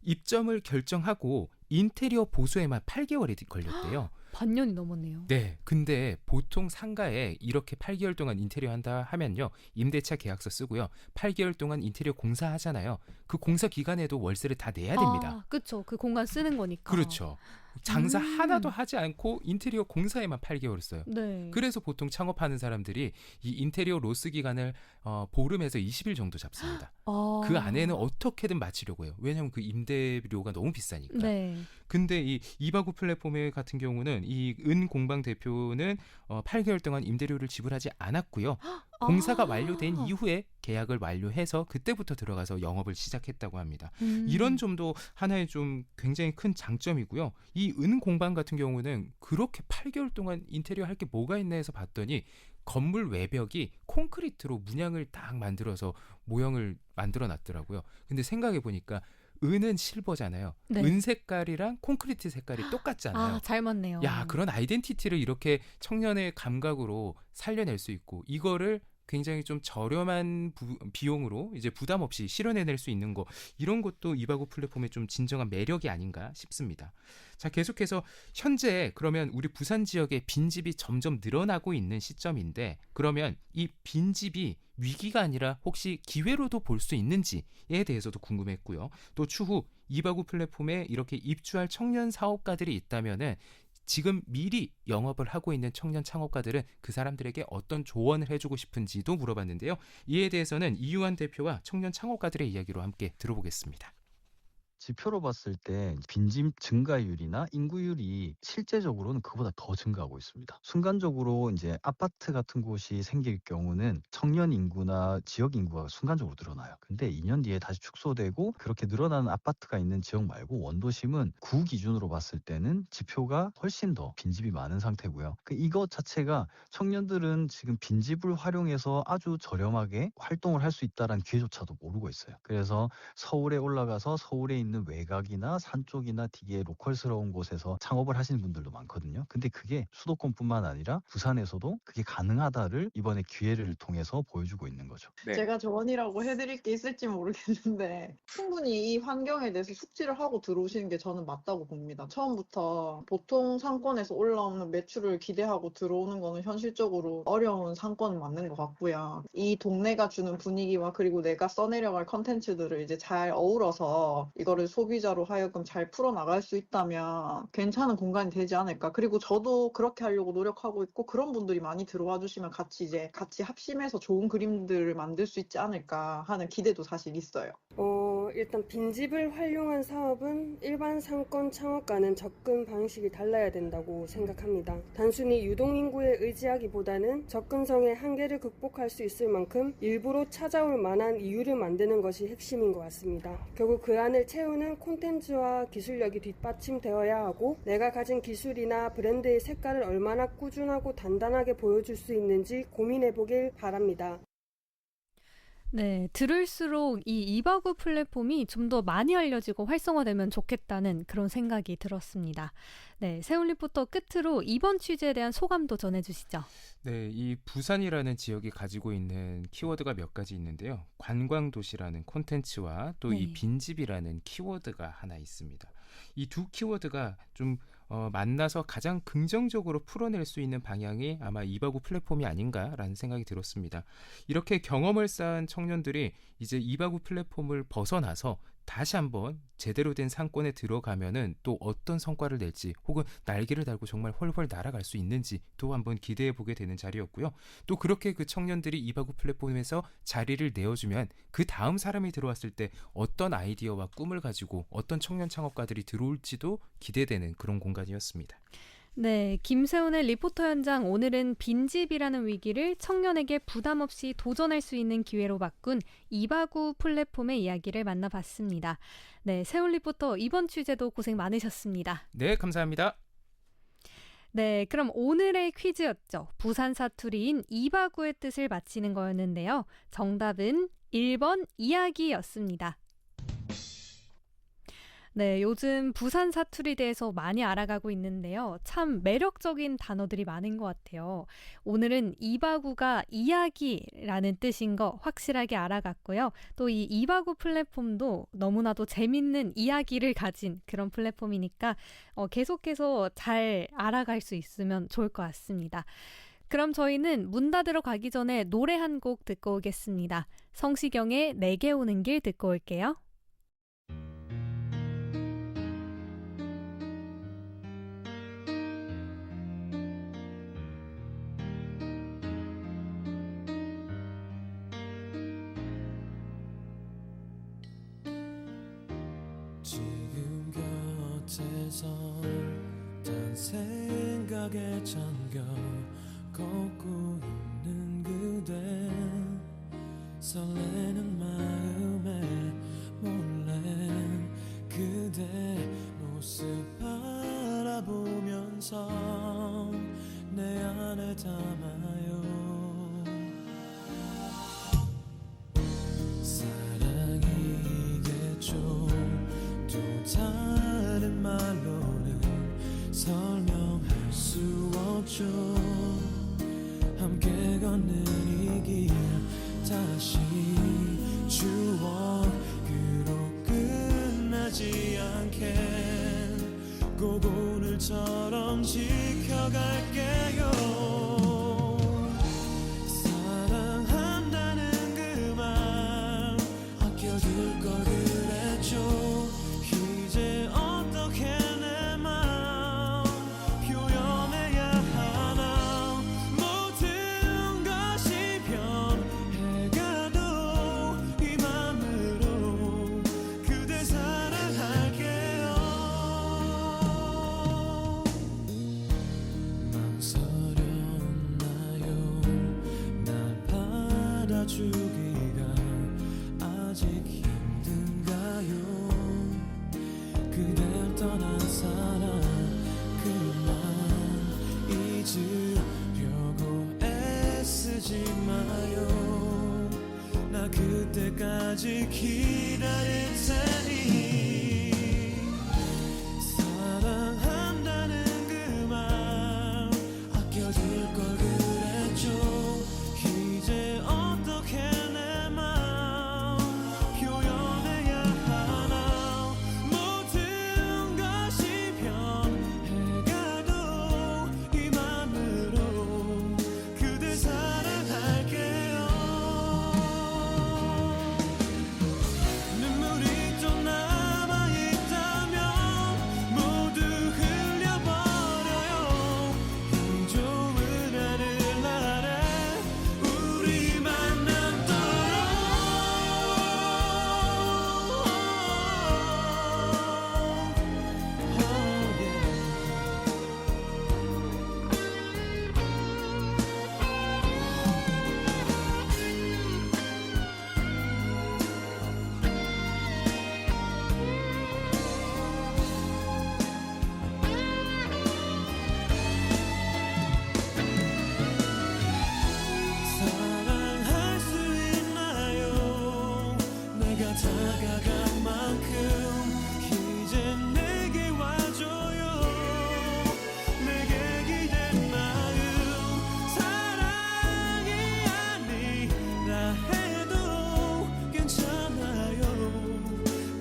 입점을 결정하고 인테리어 보수에만 8개월이 걸렸대요. 반년이 넘었네요. 네, 근데 보통 상가에 이렇게 8개월 동안 인테리어 한다 하면요, 임대차 계약서 쓰고요, 8개월 동안 인테리어 공사하잖아요. 그 공사 기간에도 월세를 다 내야 됩니다. 그렇죠. 그 공간 쓰는 거니까. 그렇죠. 장사 하나도 하지 않고 인테리어 공사에만 8개월을 써요. 네. 그래서 보통 창업하는 사람들이 이 인테리어 로스 기간을 보름에서 20일 정도 잡습니다. 그 안에는 어떻게든 마치려고 해요. 왜냐하면 그 임대료가 너무 비싸니까. 네. 근데 이 이바구 플랫폼 같은 경우는 이 은공방 대표는 8개월 동안 임대료를 지불하지 않았고요. 공사가 완료된 이후에 계약을 완료해서 그때부터 들어가서 영업을 시작했다고 합니다. 이런 점도 하나의 좀 굉장히 큰 장점이고요. 이 은공방 같은 경우는 그렇게 8개월 동안 인테리어 할 게 뭐가 있나 해서 봤더니 건물 외벽이 콘크리트로 문양을 딱 만들어서 모형을 만들어 놨더라고요. 근데 생각해 보니까 은은 실버잖아요. 네. 은 색깔이랑 콘크리트 색깔이 똑같잖아요. 잘 맞네요. 야, 그런 아이덴티티를 이렇게 청년의 감각으로 살려낼 수 있고 이거를 굉장히 좀 저렴한 비용으로 이제 부담 없이 실현해낼 수 있는 거, 이런 것도 이바구 플랫폼의 좀 진정한 매력이 아닌가 싶습니다. 자, 계속해서 현재 그러면 우리 부산 지역의 빈집이 점점 늘어나고 있는 시점인데, 그러면 이 빈집이 위기가 아니라 혹시 기회로도 볼 수 있는지에 대해서도 궁금했고요. 또 추후 이바구 플랫폼에 이렇게 입주할 청년 사업가들이 있다면은 지금 미리 영업을 하고 있는 청년 창업가들은 그 사람들에게 어떤 조언을 해주고 싶은지도 물어봤는데요. 이에 대해서는 이유한 대표와 청년 창업가들의 이야기로 함께 들어보겠습니다. 지표로 봤을 때 빈집 증가율이나 인구율이 실제적으로는 그보다 더 증가하고 있습니다. 순간적으로 이제 아파트 같은 곳이 생길 경우는 청년 인구나 지역 인구가 순간적으로 늘어나요. 근데 2년 뒤에 다시 축소되고, 그렇게 늘어나는 아파트가 있는 지역 말고 원도심은 구 기준으로 봤을 때는 지표가 훨씬 더 빈집이 많은 상태고요. 이것 자체가 청년들은 지금 빈집을 활용해서 아주 저렴하게 활동을 할 수 있다는 기회조차도 모르고 있어요. 그래서 서울에 올라가서 서울에 있는 외곽이나 산 쪽이나 되게 로컬스러운 곳에서 창업을 하시는 분들도 많거든요. 근데 그게 수도권뿐만 아니라 부산에서도 그게 가능하다를 이번에 기회를 통해서 보여주고 있는 거죠. 제가 조언이라고 해드릴 게 있을지 모르겠는데, 충분히 이 환경에 대해서 숙지를 하고 들어오시는 게 저는 맞다고 봅니다. 처음부터 보통 상권에서 올라오는 매출을 기대하고 들어오는 거는 현실적으로 어려운 상권은 맞는 것 같고요. 이 동네가 주는 분위기와 그리고 내가 써내려갈 컨텐츠들을 이제 잘 어우러서 이거를 소비자로 하여금 잘 풀어나갈 수 있다면 괜찮은 공간이 되지 않을까. 그리고 저도 그렇게 하려고 노력하고 있고, 그런 분들이 많이 들어와 주시면 같이 합심해서 좋은 그림들을 만들 수 있지 않을까 하는 기대도 사실 있어요. 일단 빈집을 활용한 사업은 일반 상권 창업과는 접근 방식이 달라야 된다고 생각합니다. 단순히 유동인구에 의지하기보다는 접근성의 한계를 극복할 수 있을 만큼 일부러 찾아올 만한 이유를 만드는 것이 핵심인 것 같습니다. 결국 그 안을 채우는 콘텐츠와 기술력이 뒷받침되어야 하고, 내가 가진 기술이나 브랜드의 색깔을 얼마나 꾸준하고 단단하게 보여줄 수 있는지 고민해보길 바랍니다. 네, 들을수록 이 이바구 플랫폼이 좀 더 많이 알려지고 활성화되면 좋겠다는 그런 생각이 들었습니다. 네, 세훈 리포터 끝으로 이번 취재에 대한 소감도 전해주시죠. 네, 이 부산이라는 지역이 가지고 있는 키워드가 몇 가지 있는데요. 관광도시라는 콘텐츠와 또 이 네. 빈집이라는 키워드가 하나 있습니다. 이 두 키워드가 좀 만나서 가장 긍정적으로 풀어낼 수 있는 방향이 아마 이바구 플랫폼이 아닌가라는 생각이 들었습니다. 이렇게 경험을 쌓은 청년들이 이제 이바구 플랫폼을 벗어나서 다시 한번 제대로 된 상권에 들어가면은 또 어떤 성과를 낼지, 혹은 날개를 달고 정말 훨훨 날아갈 수 있는지 또 한번 기대해 보게 되는 자리였고요. 또 그렇게 그 청년들이 이바구 플랫폼에서 자리를 내어주면 그 다음 사람이 들어왔을 때 어떤 아이디어와 꿈을 가지고 어떤 청년 창업가들이 들어올지도 기대되는 그런 공간이었습니다. 네, 김세훈의 리포터 현장, 오늘은 빈집이라는 위기를 청년에게 부담 없이 도전할 수 있는 기회로 바꾼 이바구 플랫폼의 이야기를 만나봤습니다. 네, 세훈 리포터 이번 취재도 고생 많으셨습니다. 네, 감사합니다. 네, 그럼 오늘의 퀴즈였죠. 부산 사투리인 이바구의 뜻을 맞히는 거였는데요. 정답은 1번 이야기였습니다. 네, 요즘 부산 사투리에 대해서 많이 알아가고 있는데요. 참 매력적인 단어들이 많은 것 같아요. 오늘은 이바구가 이야기라는 뜻인 거 확실하게 알아갔고요. 또 이 이바구 플랫폼도 너무나도 재밌는 이야기를 가진 그런 플랫폼이니까 계속해서 잘 알아갈 수 있으면 좋을 것 같습니다. 그럼 저희는 문 닫으러 가기 전에 노래 한 곡 듣고 오겠습니다. 성시경의 내게 오는 길 듣고 올게요. 걸으면서 딴 생각에 잠겨 걷고 있는 그대 설레는 마음에 몰래 그대 모습 바라보면서 내 안에 담아요. 사랑이겠죠. 또 다른 말로는 설명할 수 없죠. 함께 걷는 이 길 다시 추억으로 끝나지 않게 꼭 오늘처럼 지켜갈게요. 사랑한다는 그 말 아껴둘 걸 그랬죠. 이제 어떻게 내 맘 표현해야 하나. 모든 것이 변해가도 이 맘으로 그대 사랑할게요. 망설였나요? 날 받아주기가 아직 힘든가요? 그댈 떠난 사람 그만 잊으려고 애쓰지 마요. 나 그때까지 기다릴 테니. 사랑한다는 그 말 아껴둘 걸 그랬죠. 이제 어떻게 내 맘 표현해야 하나. 모든 것이 변해가도 이 맘으로 그대 사랑할게요. 눈물이 또 남아있다면 모두 흘려버려요. 이 좋은 하늘나라에 우리 만남도록. 사랑할 수 있나요? 내가 다가간 만큼 이제 내게 와줘요. 내게 기댄 마음 사랑이 아니라 해도 괜찮아요.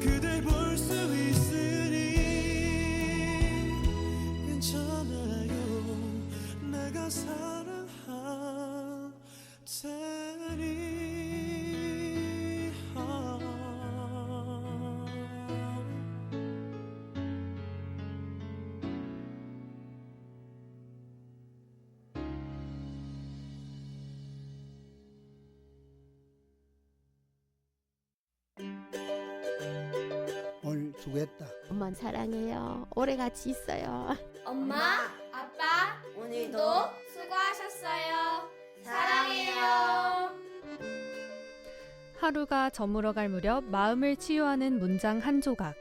그댈 볼 수 있으니 괜찮아요. 내가 사랑할 테니. 오늘 수고했다. 엄마 사랑해요. 오래같이 있어요. 엄마, 아빠, 오늘도 수고하셨어요. 사랑해요. 하루가 저물어갈 무렵 마음을 치유하는 문장 한 조각,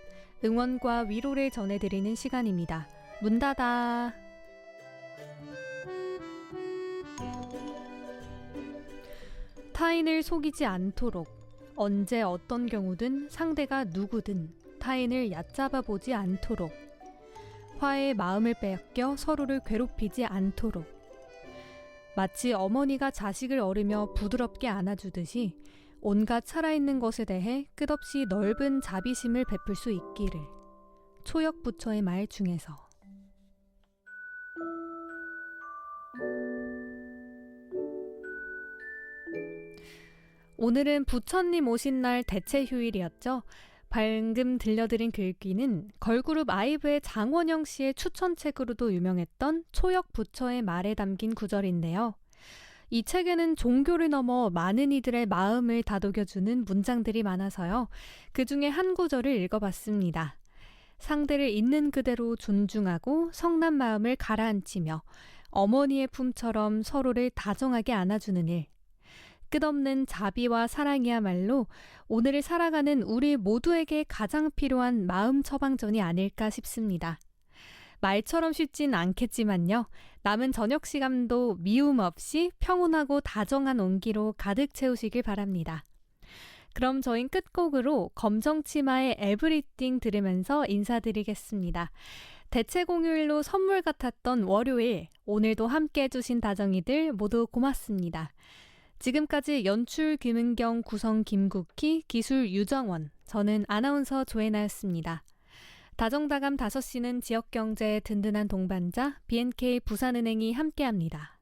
응원과 위로를 전해드리는 시간입니다. 문 닫아. 타인을 속이지 않도록, 언제 어떤 경우든 상대가 누구든 타인을 얕잡아 보지 않도록, 화해 마음을 빼앗겨 서로를 괴롭히지 않도록, 마치 어머니가 자식을 어르며 부드럽게 안아주듯이 온갖 살아있는 것에 대해 끝없이 넓은 자비심을 베풀 수 있기를. 초역 부처의 말 중에서. 오늘은 부처님 오신 날 대체 휴일이었죠. 방금 들려드린 글귀는 걸그룹 아이브의 장원영 씨의 추천책으로도 유명했던 초역 부처의 말에 담긴 구절인데요. 이 책에는 종교를 넘어 많은 이들의 마음을 다독여주는 문장들이 많아서요. 그 중에 한 구절을 읽어봤습니다. 상대를 있는 그대로 존중하고 성난 마음을 가라앉히며 어머니의 품처럼 서로를 다정하게 안아주는 일. 끝없는 자비와 사랑이야말로 오늘을 살아가는 우리 모두에게 가장 필요한 마음 처방전이 아닐까 싶습니다. 말처럼 쉽진 않겠지만요. 남은 저녁 시간도 미움 없이 평온하고 다정한 온기로 가득 채우시길 바랍니다. 그럼 저희 끝곡으로 검정치마의 에브리띵 들으면서 인사드리겠습니다. 대체 공휴일로 선물 같았던 월요일, 오늘도 함께 해주신 다정이들 모두 고맙습니다. 지금까지 연출 김은경, 구성 김국희, 기술 유정원, 저는 아나운서 조혜나였습니다. 다정다감 5시는 지역경제의 든든한 동반자 BNK 부산은행이 함께합니다.